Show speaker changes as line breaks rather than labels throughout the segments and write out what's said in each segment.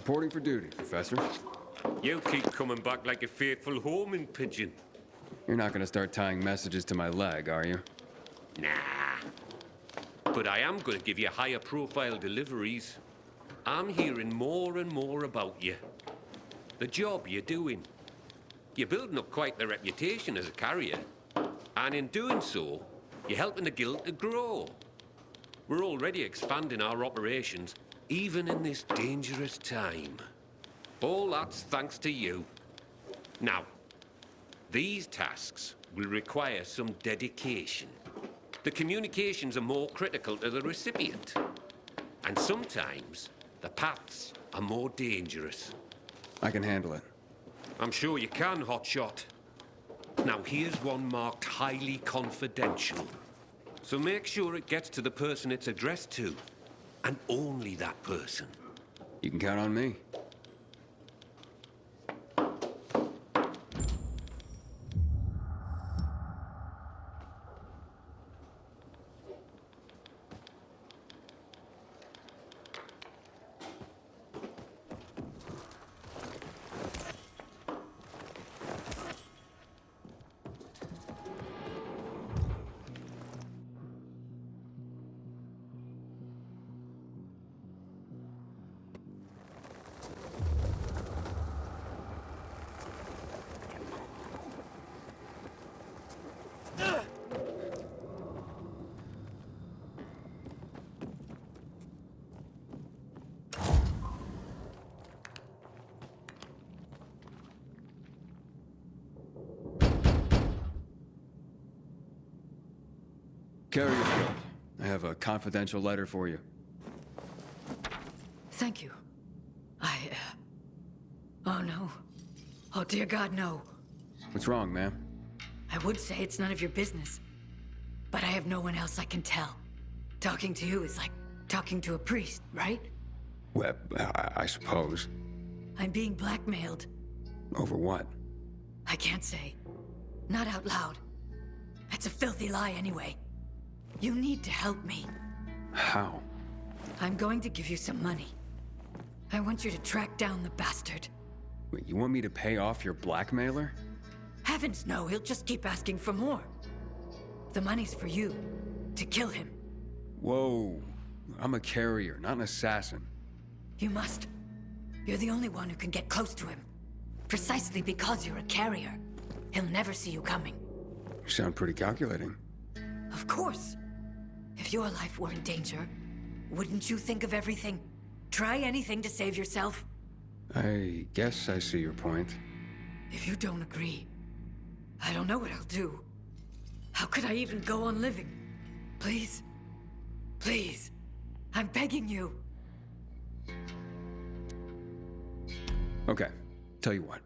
Reporting for duty, Professor.
You keep coming back like a faithful homing pigeon.
You're not gonna start tying messages to my leg, are you?
Nah. But I am going to give you higher profile deliveries. I'm hearing more and more about you. The job you're doing. You're building up quite the reputation as a carrier. And in doing so, you're helping the guild to grow. We're already expanding our operations, even in this dangerous time. All that's thanks to you. Now, these tasks will require some dedication. The communications are more critical to the recipient. And sometimes, the paths are more dangerous.
I can handle it.
I'm sure you can, Hotshot. Now, here's one marked highly confidential. So make sure it gets to the person it's addressed to. And only that person.
You can count on me. Carrier Guild. I have a confidential letter for you.
Thank you. Oh no. Oh dear God, no.
What's wrong, ma'am?
I would say it's none of your business. But I have no one else I can tell. Talking to you is like talking to a priest, right?
Well, I suppose.
I'm being blackmailed.
Over what?
I can't say. Not out loud. That's a filthy lie anyway. You need to help me.
How?
I'm going to give you some money. I want you to track down the bastard.
Wait, you want me to pay off your blackmailer?
Heavens no, he'll just keep asking for more. The money's for you. To kill him.
Whoa. I'm a carrier, not an assassin.
You must. You're the only one who can get close to him. Precisely because you're a carrier. He'll never see you coming.
You sound pretty calculating.
Of course. If your life were in danger, wouldn't you think of everything? Try anything to save yourself?
I guess I see your point.
If you don't agree, I don't know what I'll do. How could I even go on living? Please? Please. I'm begging you.
Okay, tell you what.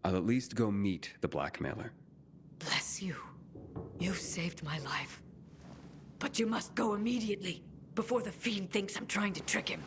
I'll at least go meet the blackmailer.
Bless you. You've saved my life. But you must go immediately, before the fiend thinks I'm trying to trick him.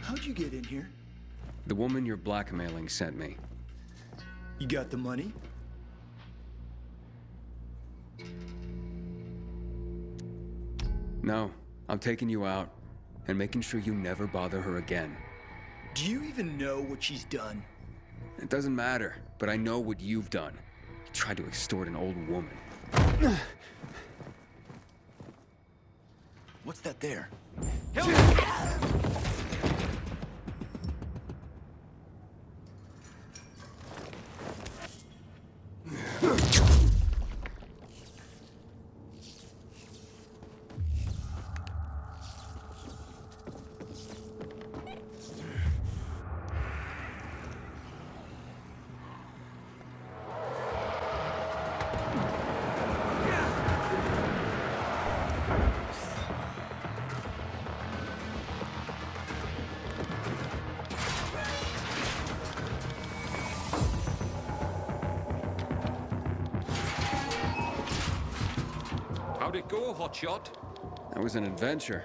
How'd you get in here?
The woman you're blackmailing sent me.
You got the money?
No, I'm taking you out and making sure you never bother her again.
Do you even know what she's done?
It doesn't matter, but I know what you've done. You tried to extort an old woman.
What's that there?
How'd it go, Hotshot?
That was an adventure.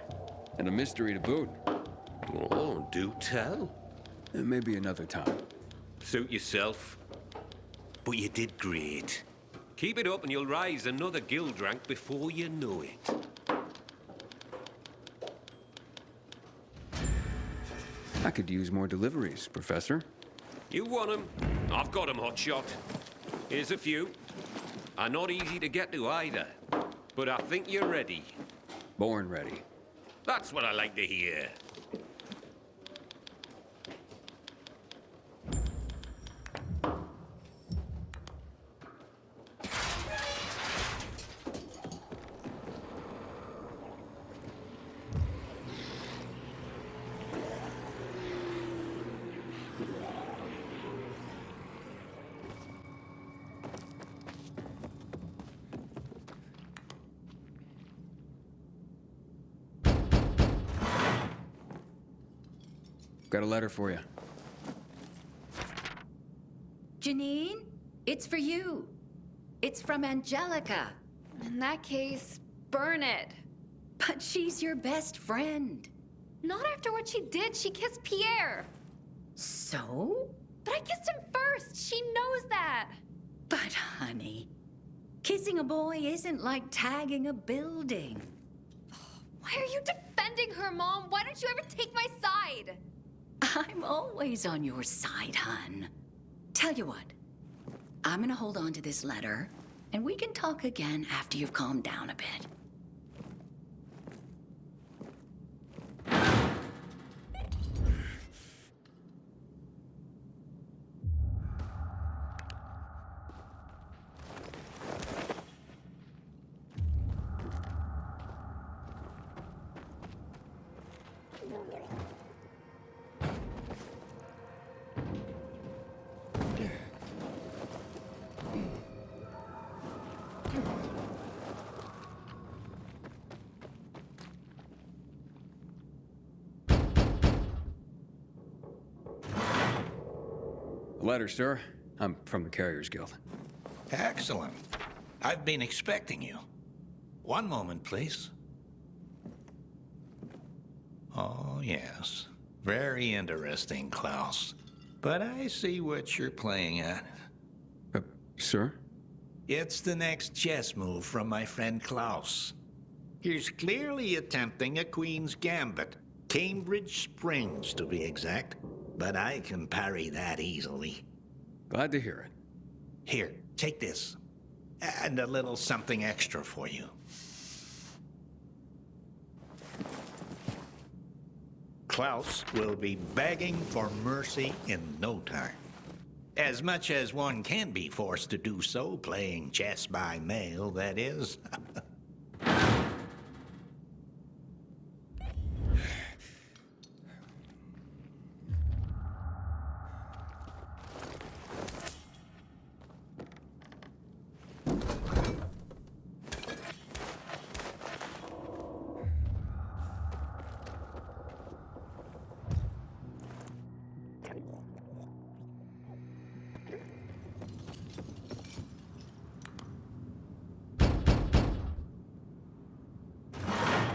And a mystery to boot.
Oh, do tell.
Maybe another time.
Suit yourself. But you did great. Keep it up and you'll rise another guild rank before you know it.
I could use more deliveries, Professor.
You want 'em? I've got 'em, Hotshot. Here's a few. Are not easy to get to either. But I think you're ready.
Born ready.
That's what I like to hear.
Got a letter for you.
Janine, it's for you. It's from Angelica.
In that case, burn it.
But she's your best friend.
Not after what she did. She kissed Pierre.
So?
But I kissed him first. She knows that.
But honey, kissing a boy isn't like tagging a building.
Why are you defending her, Mom? Why don't you ever take my side?
I'm always on your side, hon. Tell you what, I'm gonna hold on to this letter, and we can talk again after you've calmed down a bit.
Letter, sir. I'm from the Carriers Guild.
Excellent. I've been expecting you. One moment, please. Oh, yes. Very interesting, Klaus. But I see what you're playing at.
Sir?
It's the next chess move from my friend Klaus. He's clearly attempting a Queen's Gambit. Cambridge Springs, to be exact. But I can parry that easily.
Glad to hear it.
Here, take this. And a little something extra for you. Klaus will be begging for mercy in no time. As much as one can be forced to do so, playing chess by mail, that is.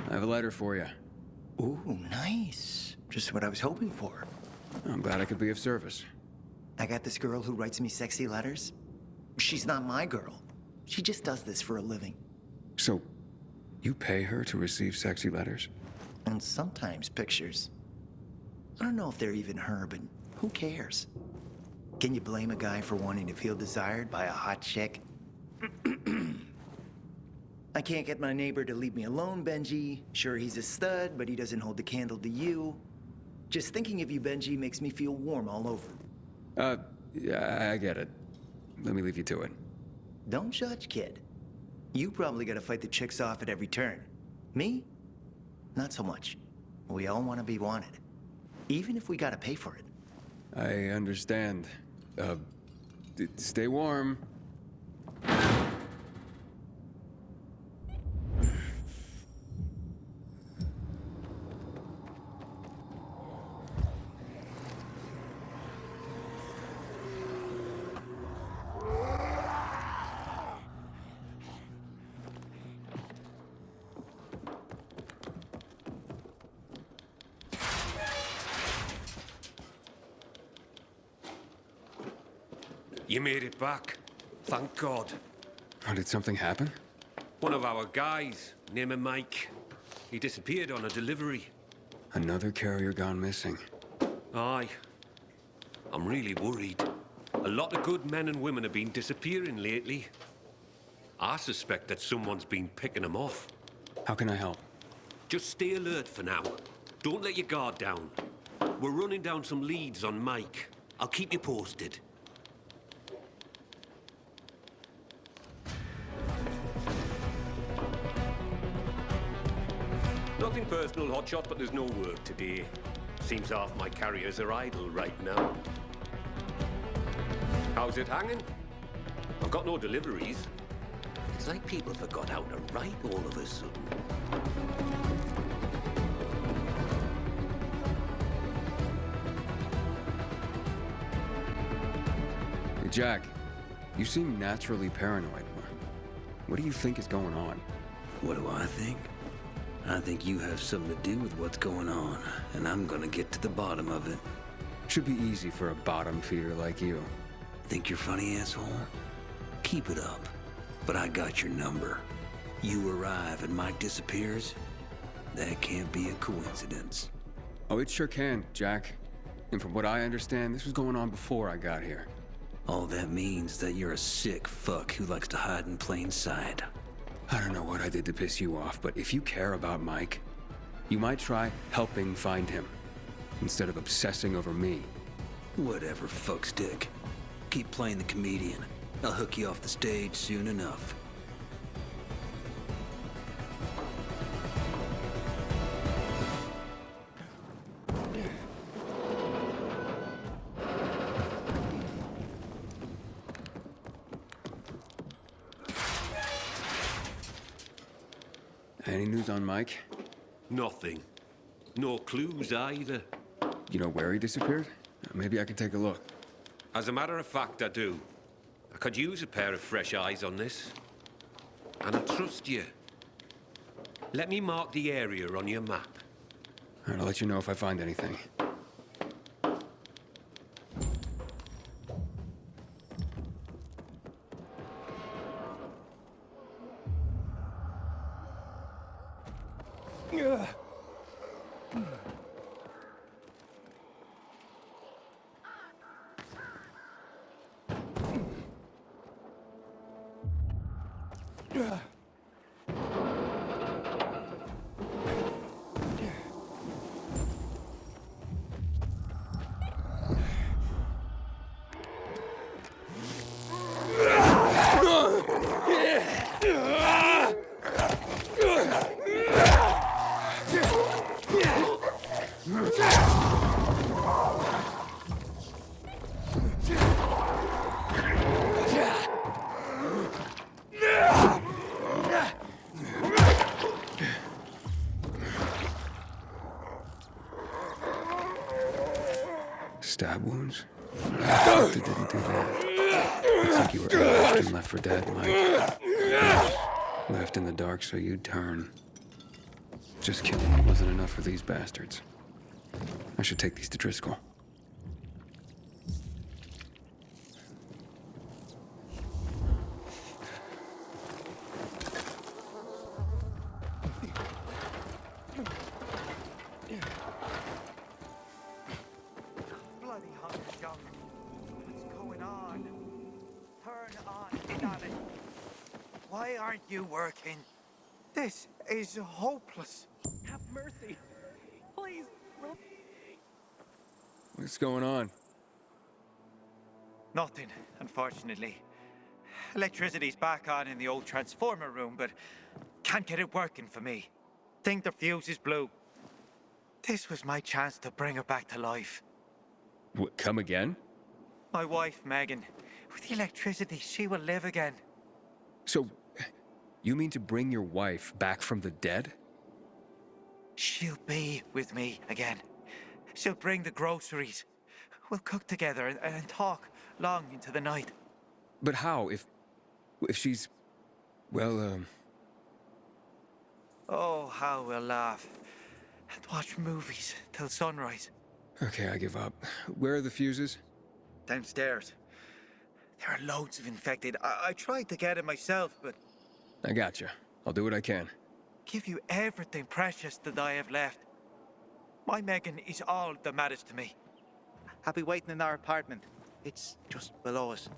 I have a letter for you.
Ooh, nice. Just what I was hoping for.
I'm glad I could be of service.
I got this girl who writes me sexy letters. She's not my girl. She just does this for a living.
So, you pay her to receive sexy letters?
And sometimes pictures. I don't know if they're even her, but who cares? Can you blame a guy for wanting to feel desired by a hot chick? I I can't get my neighbor to leave me alone, Benji. Sure, he's a stud, but he doesn't hold the candle to you. Just thinking of you, Benji, makes me feel warm all over.
Yeah, I get it. Let me leave you to it.
Don't judge, kid. You probably gotta fight the chicks off at every turn. Me? Not so much. We all want to be wanted. Even if we gotta pay for it.
I understand. Stay warm.
You made it back. Thank God.
Oh, did something happen?
One of our guys, name him Mike. He disappeared on a delivery.
Another carrier gone missing.
Aye. I'm really worried. A lot of good men and women have been disappearing lately. I suspect that someone's been picking them off.
How can I help?
Just stay alert for now. Don't let your guard down. We're running down some leads on Mike. I'll keep you posted. Nothing personal, Hotshot, but there's no work today. Seems half my carriers are idle right now. How's it hanging? I've got no deliveries. It's like people forgot how to write all of a sudden.
Hey, Jack, you seem naturally paranoid. What do you think is going on?
What do I think? I think you have something to do with what's going on, and I'm gonna get to the bottom of it.
Should be easy for a bottom feeder like you.
Think you're funny, asshole? Keep it up. But I got your number. You arrive and Mike disappears? That can't be a coincidence.
Oh, it sure can, Jack. And from what I understand, this was going on before I got here.
All that means that you're a sick fuck who likes to hide in plain sight.
I don't know what I did to piss you off, but if you care about Mike, you might try helping find him, instead of obsessing over me.
Whatever, fuckstick. Keep playing the comedian. I'll hook you off the stage soon enough.
Any news on Mike?
Nothing. No clues either.
You know where he disappeared? Maybe I could take a look.
As a matter of fact, I do. I could use a pair of fresh eyes on this. And I trust you. Let me mark the area on your map.
All right, I'll let you know if I find anything. Stab wounds? Doctor didn't do that. Looks like you were left and left for dead, Mike. Left in the dark so you'd turn. Just killing me wasn't enough for these bastards. I should take these to Driscoll.
Bloody hungry junk. What's going on? Turn on, damn it. Why aren't you working? This is hopeless.
Have mercy. Please.
What's going on?
Nothing, unfortunately. Electricity's back on in the old transformer room, but can't get it working for me. Think the fuse is blew. This was my chance to bring her back to life.
What, come again?
My wife, Megan. With the electricity, she will live again.
So, you mean to bring your wife back from the dead?
She'll be with me again. She'll bring the groceries. We'll cook together and talk long into the night.
But how, if she's... well,
Oh, how we'll laugh. And watch movies till sunrise.
Okay, I give up. Where are the fuses?
Downstairs. There are loads of infected. I tried to get it myself, but...
I gotcha. I'll do what I can.
Give you everything precious that I have left. My Megan is all that matters to me. I'll be waiting in our apartment. It's just below us.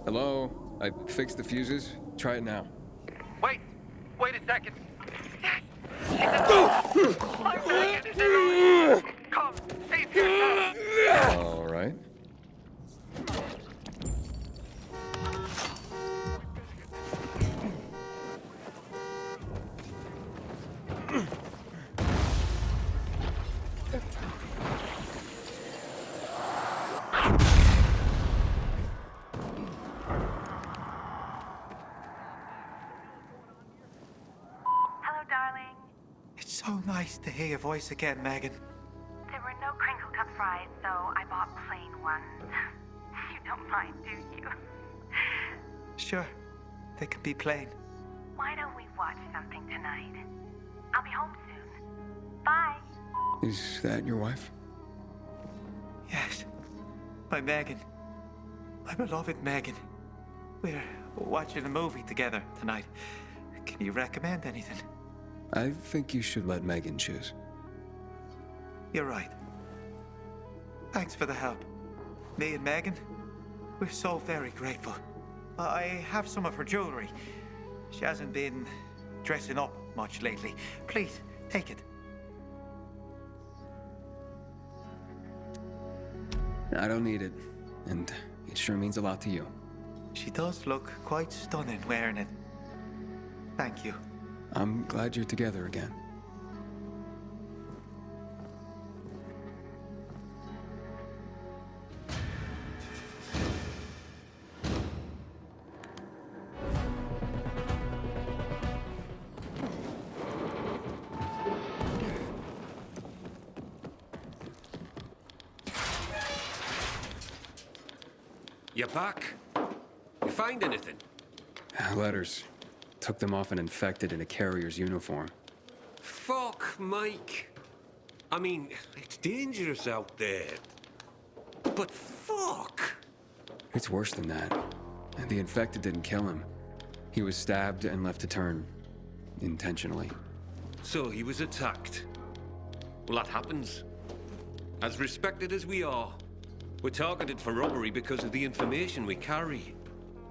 Hello? I fixed the fuses. Try it now.
Wait a second. I'm Megan, is it? Come, stay here now.
All right.
Hello, darling.
It's so nice to hear your voice again, Megan.
There were no crinkle cut fries, so I bought plain ones. You don't mind, do you?
Sure, they can be plain.
Why don't we watch something tonight? I'll be home soon. Bye.
Is that your wife?
Yes, my Megan. My beloved Megan. We're watching a movie together tonight. Can you recommend anything?
I think you should let Megan choose.
You're right. Thanks for the help. Me and Megan, we're so very grateful. I have some of her jewelry. She hasn't been dressing up much lately. Please, take it.
I don't need it, and it sure means a lot to you.
She does look quite stunning wearing it. Thank you.
I'm glad you're together again.
You back? You find anything?
Letters. Took them off an infected in a carrier's uniform.
Fuck, Mike. I mean, it's dangerous out there. But fuck!
It's worse than that. The infected didn't kill him. He was stabbed and left to turn. Intentionally.
So he was attacked. Well, that happens. As respected as we are, we're targeted for robbery because of the information we carry.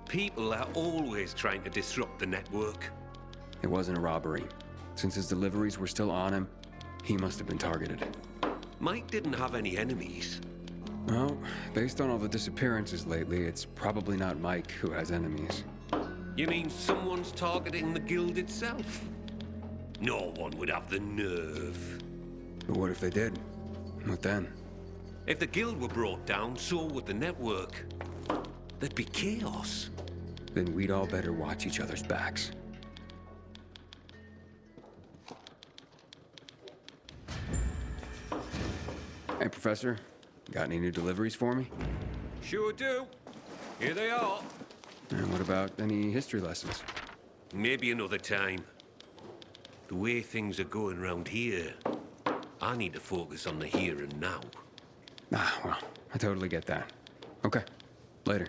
People are always trying to disrupt the network.
It wasn't a robbery. Since his deliveries were still on him, he must have been targeted.
Mike didn't have any enemies.
Well, based on all the disappearances lately, it's probably not Mike who has enemies.
You mean someone's targeting the guild itself? No one would have the nerve.
But what if they did? What then?
If the guild were brought down, so would the network. There'd be chaos.
then we'd all better watch each other's backs. Hey, Professor. Got any new deliveries for me?
Sure do. Here they are.
And what about any history lessons?
Maybe another time. The way things are going around here, I need to focus on the here and now.
Ah, well, I totally get that. Okay, later.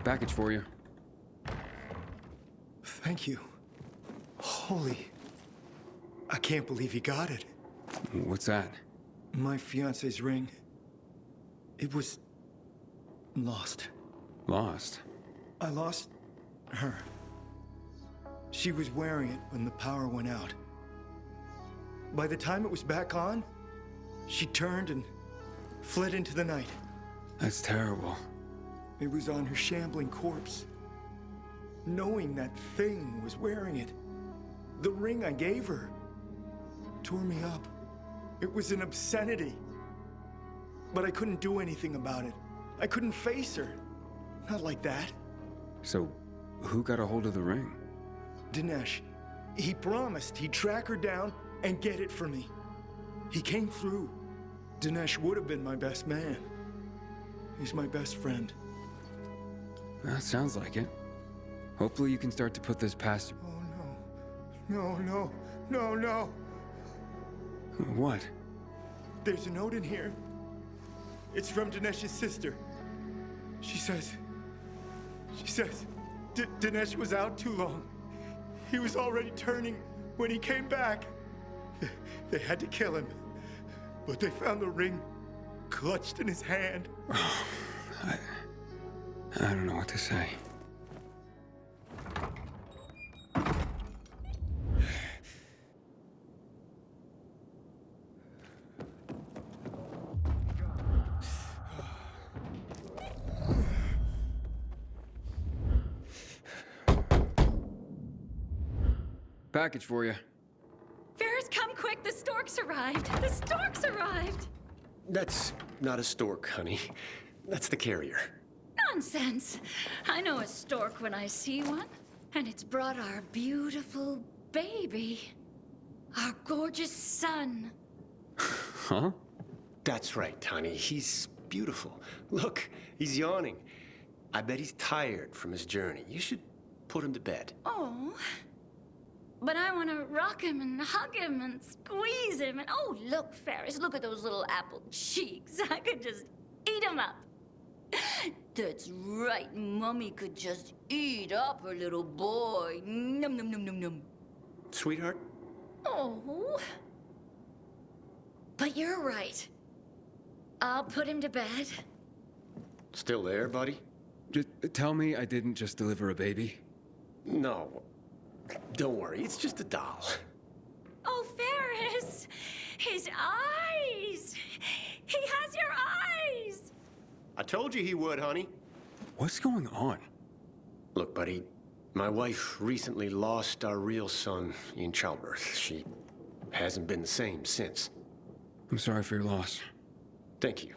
Package for you.
Thank you. Holy... I can't believe he got it.
What's that?
My fiance's ring. It was... lost.
Lost?
I lost her. She was wearing it when the power went out. By the time it was back on, she turned and fled into the night.
That's terrible.
It was on her shambling corpse. Knowing that thing was wearing it, the ring I gave her, tore me up. It was an obscenity. But I couldn't do anything about it. I couldn't face her. Not like that.
So, who got a hold of the ring?
Dinesh. He promised he'd track her down and get it for me. He came through. Dinesh would have been my best man. He's my best friend.
That sounds like it. Hopefully you can start to put this past you.
Oh, no. No, no, no, no.
What?
There's a note in here. It's from Dinesh's sister. She says... Dinesh was out too long. He was already turning when he came back. They had to kill him. But they found the ring clutched in his hand.
I don't know what to say. Package for you.
Ferris, come quick. The storks arrived. The storks arrived.
That's not a stork, honey. That's the carrier.
Nonsense. I know a stork when I see one. And it's brought our beautiful baby. Our gorgeous son.
Huh?
That's right, honey. He's beautiful. Look, he's yawning. I bet he's tired from his journey. You should put him to bed.
Oh. But I want to rock him and hug him and squeeze him. And oh, look, Ferris, look at those little apple cheeks. I could just eat him up. That's right. Mummy could just eat up her little boy. Num, num, num, num, num.
Sweetheart?
Oh. But you're right. I'll put him to bed.
Still there, buddy?
Just tell me I didn't just deliver a baby.
No. Don't worry, it's just a doll.
Oh, Ferris! His eyes! He has your eyes!
I told you he would, honey.
What's going on?
Look, buddy, my wife recently lost our real son in childbirth. She hasn't been the same since.
I'm sorry for your loss.
Thank you.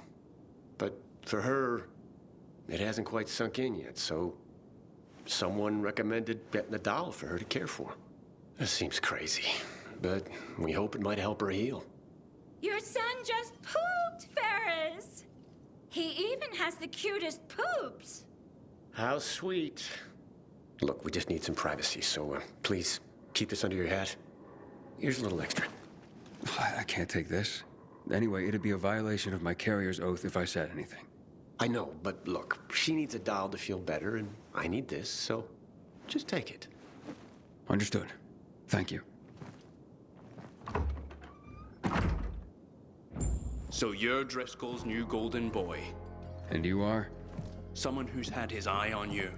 But for her, it hasn't quite sunk in yet, so someone recommended getting a doll for her to care for. This seems crazy, but we hope it might help her heal.
Your son just pooped, Ferris! He even has the cutest poops.
How sweet. Look, we just need some privacy, so please keep this under your hat. Here's a little extra.
I can't take this. Anyway, it'd be a violation of my carrier's oath if I said anything.
I know, but look, she needs a doll to feel better, and I need this, so just take it.
Understood. Thank you.
So you're Driscoll's new golden boy.
And you are?
Someone who's had his eye on you.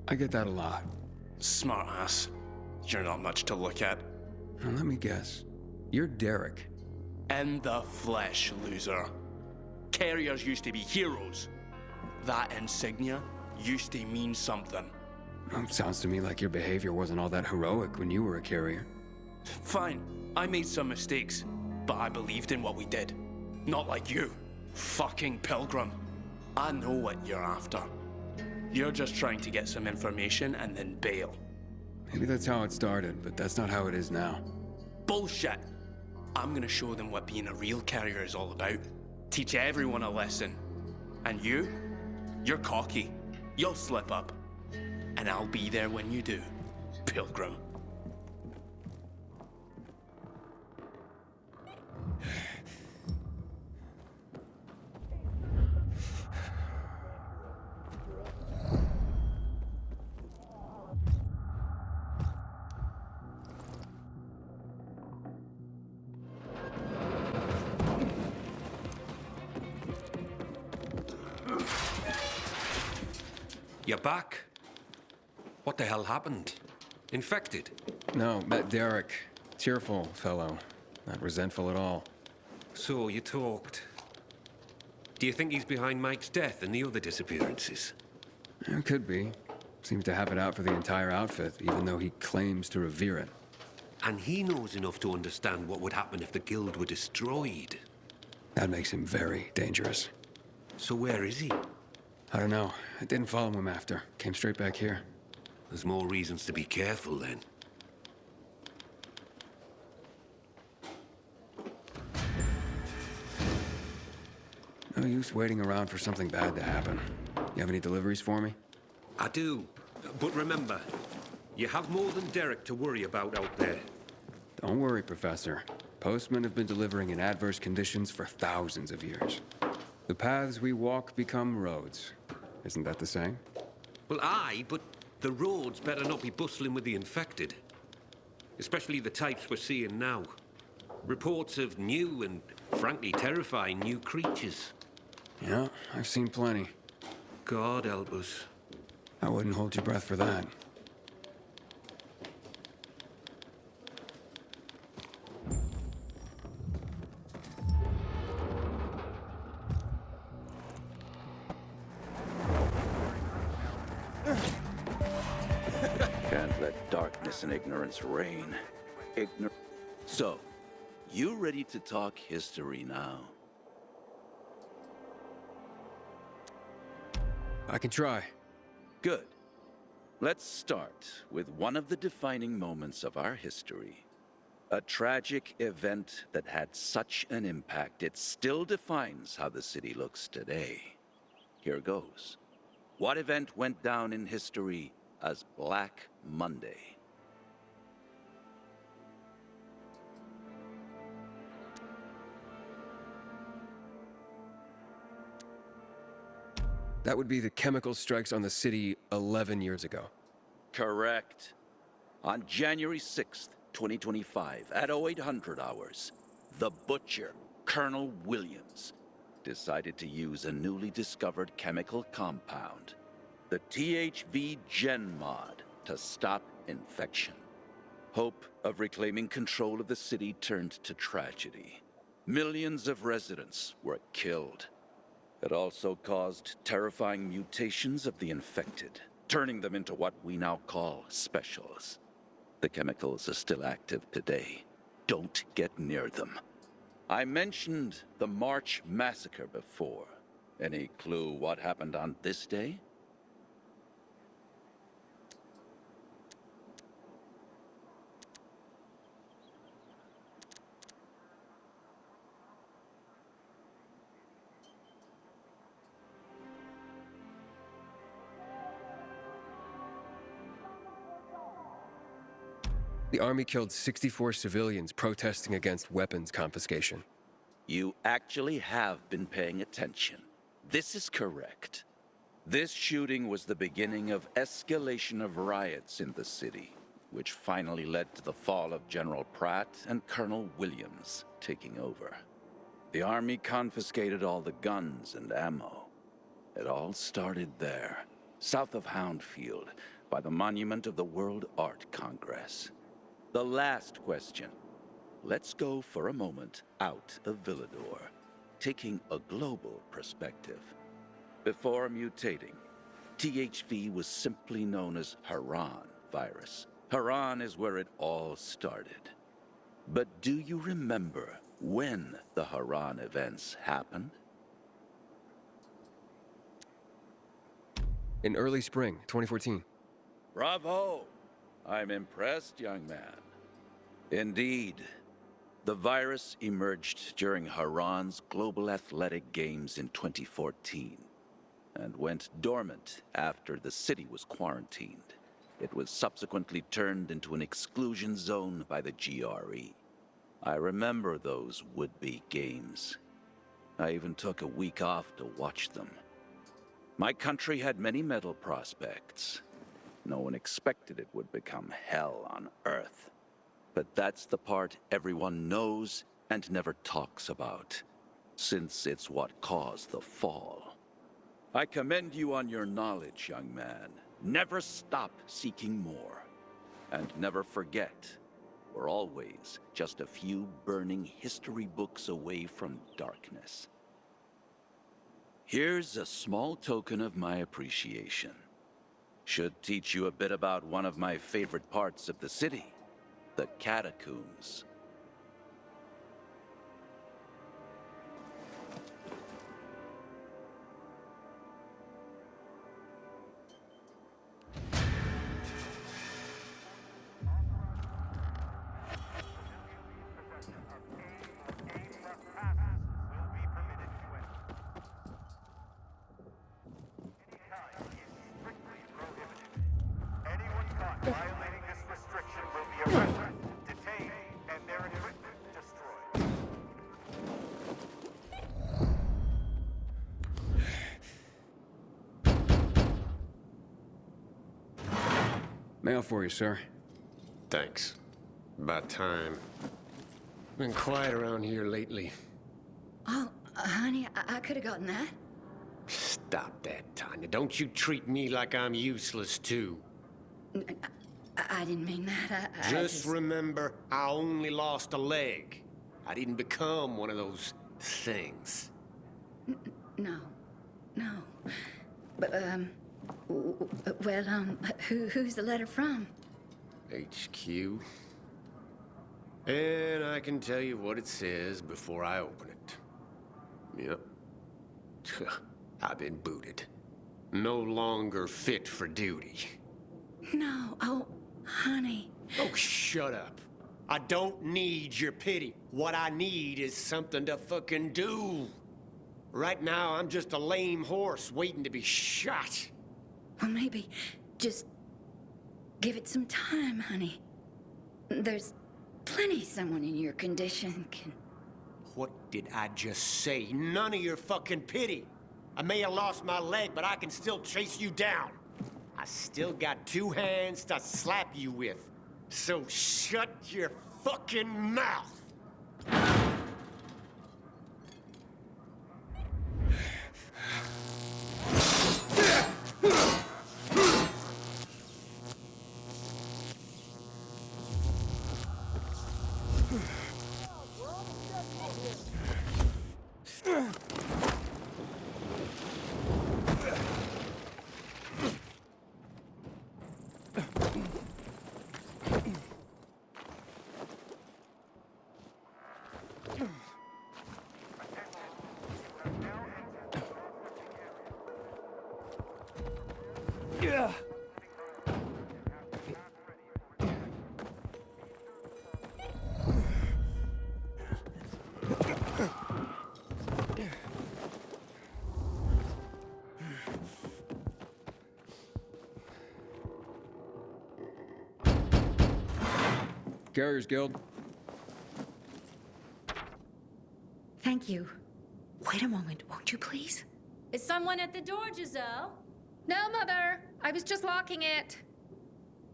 I get that a lot.
Smart ass. You're not much to look at.
Now, let me guess. You're Derek.
In the flesh, loser. Carriers used to be heroes. That insignia used to mean something.
Sounds to me like your behavior wasn't all that heroic when you were a carrier.
Fine, I made some mistakes, but I believed in what we did. Not like you, fucking pilgrim. I know what you're after. You're just trying to get some information and then bail.
Maybe that's how it started, but that's not how it is now.
Bullshit! I'm gonna show them what being a real carrier is all about. Teach everyone a lesson. And you're cocky. You'll slip up. And I'll be there when you do, pilgrim.
You're back? What the hell happened? Infected?
No, met Derek. Cheerful fellow. Not resentful at all.
So, you talked. Do you think he's behind Mike's death and the other disappearances?
It could be. Seems to have it out for the entire outfit, even though he claims to revere it.
And he knows enough to understand what would happen if the guild were destroyed.
That makes him very dangerous.
So where is he?
I don't know. I didn't follow him after. Came straight back here.
There's more reasons to be careful then.
No use waiting around for something bad to happen. You have any deliveries for me?
I do. But remember, you have more than Derek to worry about out there.
Don't worry, Professor. Postmen have been delivering in adverse conditions for thousands of years. The paths we walk become roads. Isn't that the saying?
Well, aye, but the roads better not be bustling with the infected. Especially the types we're seeing now. Reports of new and, frankly, terrifying new creatures.
Yeah, I've seen plenty.
God help us.
I wouldn't hold your breath for that.
Can't let darkness and ignorance reign. So, you ready to talk history now?
I can try.
Good. Let's start with one of the defining moments of our history. A tragic event that had such an impact, it still defines how the city looks today. Here goes. What event went down in history as Black Monday?
That would be the chemical strikes on the city 11 years ago.
Correct. On January 6th, 2025, at 0800 hours, the Butcher, Colonel Williams, decided to use a newly discovered chemical compound, the THV Gen Mod, to stop infection. Hope of reclaiming control of the city turned to tragedy. Millions of residents were killed. It also caused terrifying mutations of the infected, turning them into what we now call specials. The chemicals are still active today. Don't get near them. I mentioned the March Massacre before. Any clue what happened on this day?
The army killed 64 civilians protesting against weapons confiscation.
You actually have been paying attention. This is correct. This shooting was the beginning of escalation of riots in the city, which finally led to the fall of General Pratt and Colonel Williams taking over. The army confiscated all the guns and ammo. It all started there, south of Houndfield, by the monument of the World Art Congress. The last question. Let's go for a moment out of Villador, taking a global perspective. Before mutating, THV was simply known as Haran virus. Haran is where it all started. But do you remember when the Haran events happened?
In early spring, 2014.
Bravo! I'm impressed, young man. Indeed. The virus emerged during Haran's Global Athletic Games in 2014 and went dormant after the city was quarantined. It was subsequently turned into an exclusion zone by the GRE. I remember those would-be games. I even took a week off to watch them. My country had many medal prospects. No one expected it would become hell on Earth. But that's the part everyone knows and never talks about, since it's what caused the fall. I commend you on your knowledge, young man. Never stop seeking more. And never forget, we're always just a few burning history books away from darkness. Here's a small token of my appreciation. Should teach you a bit about one of my favorite parts of the city. The catacombs.
Violating this restriction will be arrested, detained, and their equipment destroyed.
Mail for you, sir.
Thanks. About time. Been quiet around here lately.
Oh, honey, I could have gotten that.
Stop that, Tanya. Don't you treat me like I'm useless, too.
I didn't mean that. I
just remember, I only lost a leg. I didn't become one of those things.
No. But, who's the letter from?
HQ. And I can tell you what it says before I open it. Yep. I've been booted. No longer fit for duty.
No, oh, honey.
Oh, shut up. I don't need your pity. What I need is something to fucking do. Right now, I'm just a lame horse waiting to be shot.
Well, maybe just give it some time, honey. There's plenty someone in your condition can...
What did I just say? None of your fucking pity. I may have lost my leg, but I can still chase you down. I still got 2 hands to slap you with. So shut your fucking mouth!
Carriers Guild.
Thank you. Wait a moment, won't you please?
Is someone at the door, Giselle? No, Mother. I was just locking it.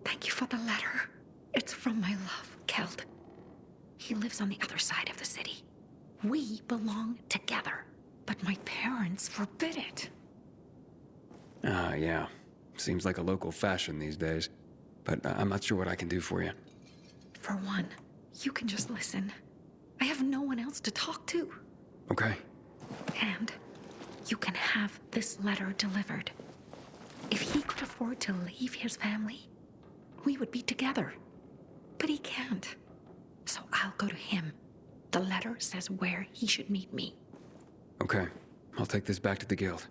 Thank you for the letter. It's from my love, Keld. He lives on the other side of the city. We belong together, but my parents forbid it.
Yeah. Seems like a local fashion these days. But I'm not sure what I can do for you.
For one, you can just listen. I have no one else to talk to.
Okay.
And you can have this letter delivered. If he could afford to leave his family, we would be together. But he can't. So I'll go to him. The letter says where he should meet me.
Okay. I'll take this back to the guild.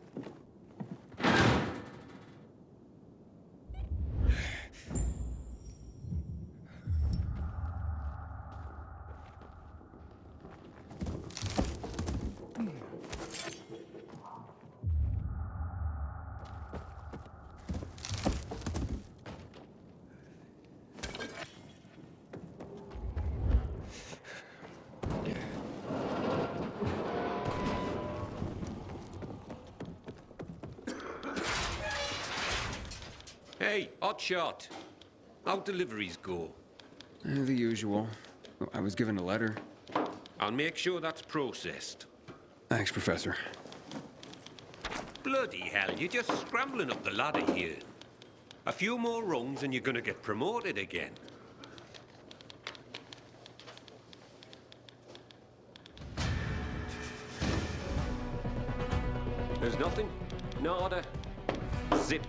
Hey, Hotshot. How deliveries go?
The usual. I was given a letter.
I'll make sure that's processed.
Thanks, Professor.
Bloody hell, you're just scrambling up the ladder here. A few more rungs and you're gonna get promoted again. There's nothing? Nada? Zip.